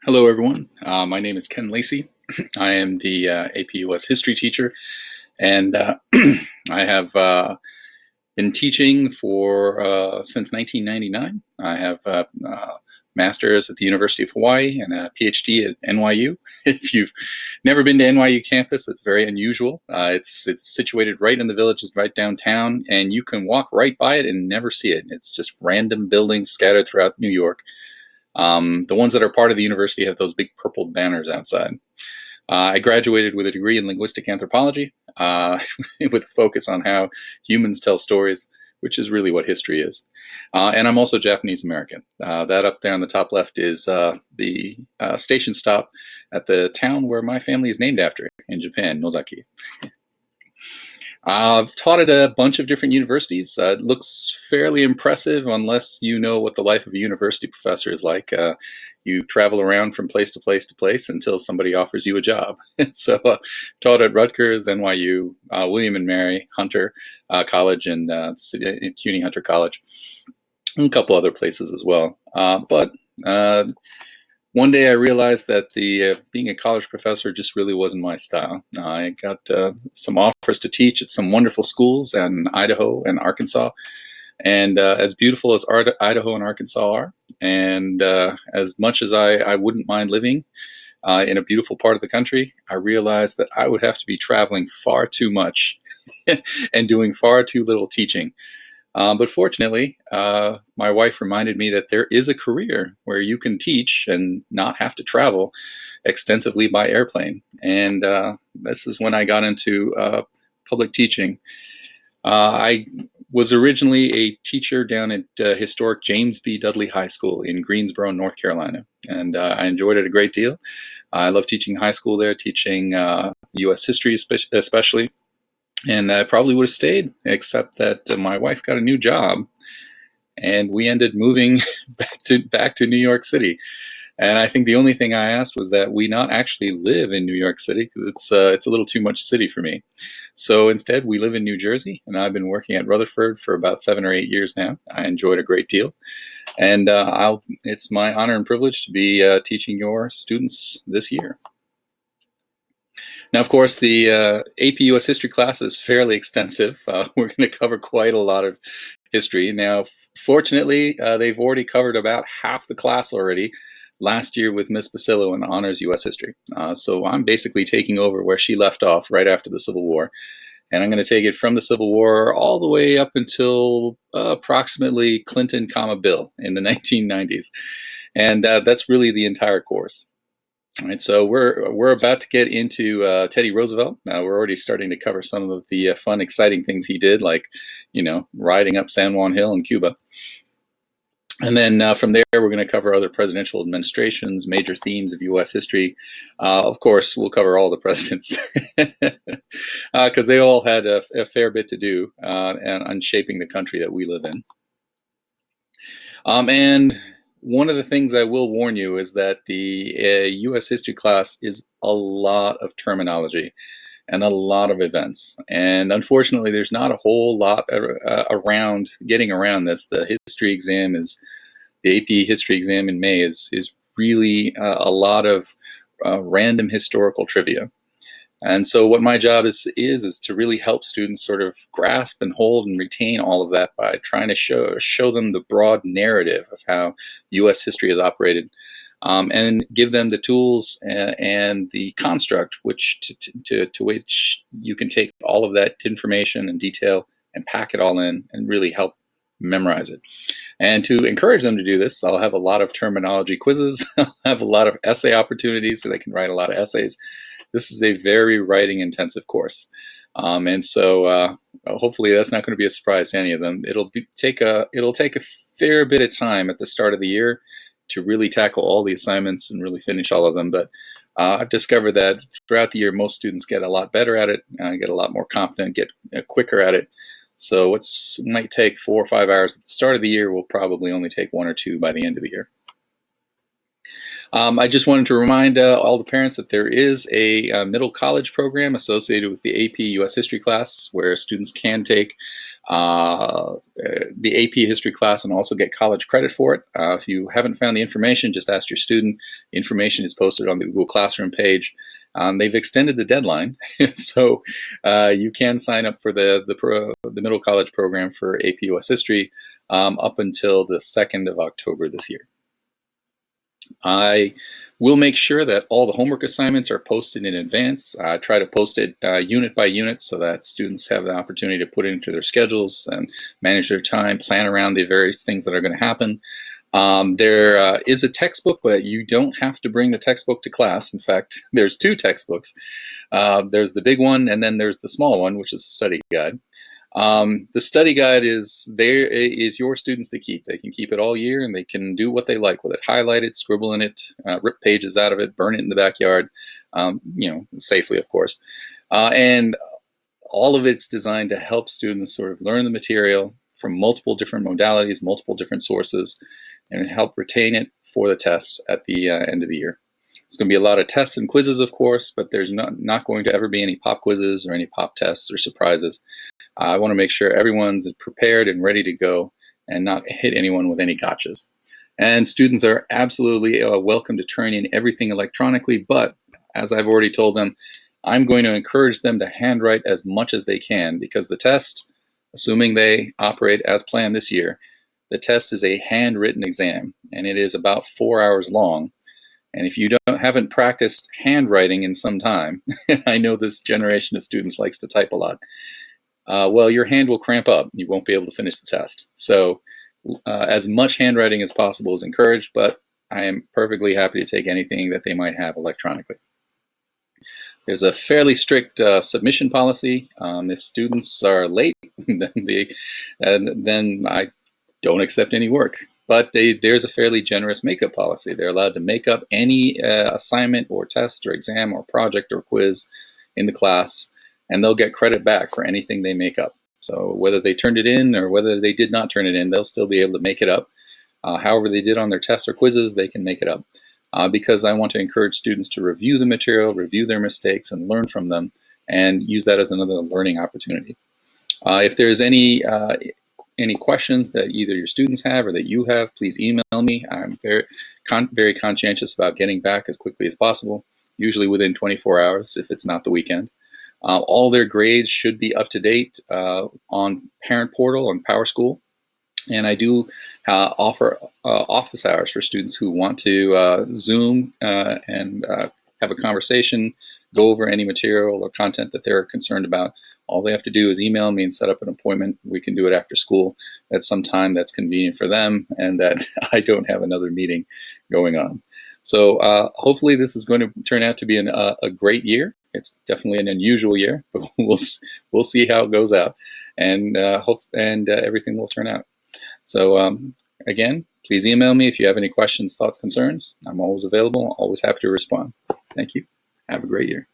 Hello, everyone. My name is Ken Lacey. I am the APUS history teacher, and I have been teaching for since 1999. I have a master's at the University of Hawaii and a PhD at NYU. If you've never been to NYU campus, it's very unusual. It's situated right in the Village, it's right downtown, and you can walk right by it and never see it. It's just random buildings scattered throughout New York. The ones that are part of the university have those big purple banners outside. I graduated with a degree in linguistic anthropology with a focus on how humans tell stories, which is really what history is. And I'm also Japanese American. That up there on the top left is the station stop at the town where my family is named after in Japan, Nozaki. I've taught at a bunch of different universities. It looks fairly impressive unless you know what the life of a university professor is like. You travel around from place to place to place until somebody offers you a job. So taught at Rutgers, NYU, William and Mary, Hunter College, and CUNY Hunter College, and a couple other places as well. But one day I realized that being a college professor just really wasn't my style. I got some offers to teach at some wonderful schools in Idaho and Arkansas. And as beautiful as Idaho and Arkansas are, and as much as I wouldn't mind living in a beautiful part of the country, I realized that I would have to be traveling far too much and doing far too little teaching. But fortunately, my wife reminded me that there is a career where you can teach and not have to travel extensively by airplane. And this is when I got into public teaching. I was originally a teacher down at historic James B. Dudley High School in Greensboro, North Carolina. And I enjoyed it a great deal. I love teaching high school there, teaching U.S. history especially. And I probably would have stayed, except that my wife got a new job, and we ended moving back to New York City. And I think the only thing I asked was that we not actually live in New York City, because it's a little too much city for me. So instead, we live in New Jersey, and I've been working at Rutherford for about 7 or 8 years now. I enjoyed it a great deal, and it's my honor and privilege to be teaching your students this year. Now, of course, the APUS history class is fairly extensive. We're going to cover quite a lot of history. Now, fortunately, they've already covered about half the class already last year with Miss Basillo in Honors U.S. History. So I'm basically taking over where she left off right after the Civil War. And I'm going to take it from the Civil War all the way up until approximately Clinton, Bill in the 1990s. And that's really the entire course. All right, so we're about to get into Teddy Roosevelt. We're already starting to cover some of the fun, exciting things he did, like, riding up San Juan Hill in Cuba. And then from there, we're going to cover other presidential administrations, major themes of U.S. history. Of course, we'll cover all the presidents because they all had a fair bit to do on shaping the country that we live in. And one of the things I will warn you is that the U.S. history class is a lot of terminology and a lot of events. And unfortunately, there's not a whole lot around getting around this. The history exam the AP history exam in May is really a lot of random historical trivia. And so what my job is to really help students sort of grasp and hold and retain all of that by trying to show them the broad narrative of how U.S. history has operated, and give them the tools and the construct to which you can take all of that information and detail and pack it all in and really help memorize it. And to encourage them to do this, I'll have a lot of terminology quizzes. I'll have a lot of essay opportunities so they can write a lot of essays. This is a very writing intensive course. And so hopefully that's not going to be a surprise to any of them. It'll take a fair bit of time at the start of the year to really tackle all the assignments and really finish all of them. But I've discovered that throughout the year, most students get a lot better at it, get a lot more confident, get quicker at it. So what might take 4 or 5 hours at the start of the year will probably only take 1 or 2 by the end of the year. I just wanted to remind all the parents that there is a middle college program associated with the AP U.S. History class where students can take the AP History class and also get college credit for it. If you haven't found the information, just ask your student. The information is posted on the Google Classroom page. They've extended the deadline, so you can sign up for the middle college program for AP U.S. History up until the 2nd of October this year. I will make sure that all the homework assignments are posted in advance. I try to post it unit by unit so that students have the opportunity to put it into their schedules and manage their time, plan around the various things that are going to happen. There is a textbook, but you don't have to bring the textbook to class. In fact, there's 2 textbooks. There's the big one, and then there's the small one, which is a study guide. The study guide is your students to keep. They can keep it all year, and they can do what they like with it. Highlight it, scribble in it, rip pages out of it, burn it in the backyard, safely, of course. And all of it's designed to help students sort of learn the material from multiple different modalities, multiple different sources, and help retain it for the test at the end of the year. It's going to be a lot of tests and quizzes, of course, but there's not going to ever be any pop quizzes or any pop tests or surprises. I want to make sure everyone's prepared and ready to go and not hit anyone with any gotchas. And students are absolutely welcome to turn in everything electronically, but as I've already told them, I'm going to encourage them to handwrite as much as they can, because the test, assuming they operate as planned this year, the test is a handwritten exam, and it is about 4 hours long. And if you haven't practiced handwriting in some time, and I know this generation of students likes to type a lot, well, your hand will cramp up. You won't be able to finish the test. So as much handwriting as possible is encouraged, but I am perfectly happy to take anything that they might have electronically. There's a fairly strict submission policy. If students are late, then I don't accept any work. But there's a fairly generous makeup policy. They're allowed to make up any assignment or test or exam or project or quiz in the class, and they'll get credit back for anything they make up. So whether they turned it in or whether they did not turn it in, they'll still be able to make it up. However they did on their tests or quizzes, they can make it up. Because I want to encourage students to review the material, review their mistakes, and learn from them, and use that as another learning opportunity. If there's any questions that either your students have or that you have, please email me. I'm very conscientious about getting back as quickly as possible, usually within 24 hours if it's not the weekend. All their grades should be up to date on Parent Portal and PowerSchool. And I do offer office hours for students who want to Zoom and have a conversation, go over any material or content that they're concerned about. All they have to do is email me and set up an appointment. We can do it after school at some time that's convenient for them and that I don't have another meeting going on. So hopefully this is going to turn out to be a great year. It's definitely an unusual year, but we'll see how it goes out, and everything will turn out. So again, please email me if you have any questions, thoughts, concerns. I'm always available, always happy to respond. Thank you. Have a great year.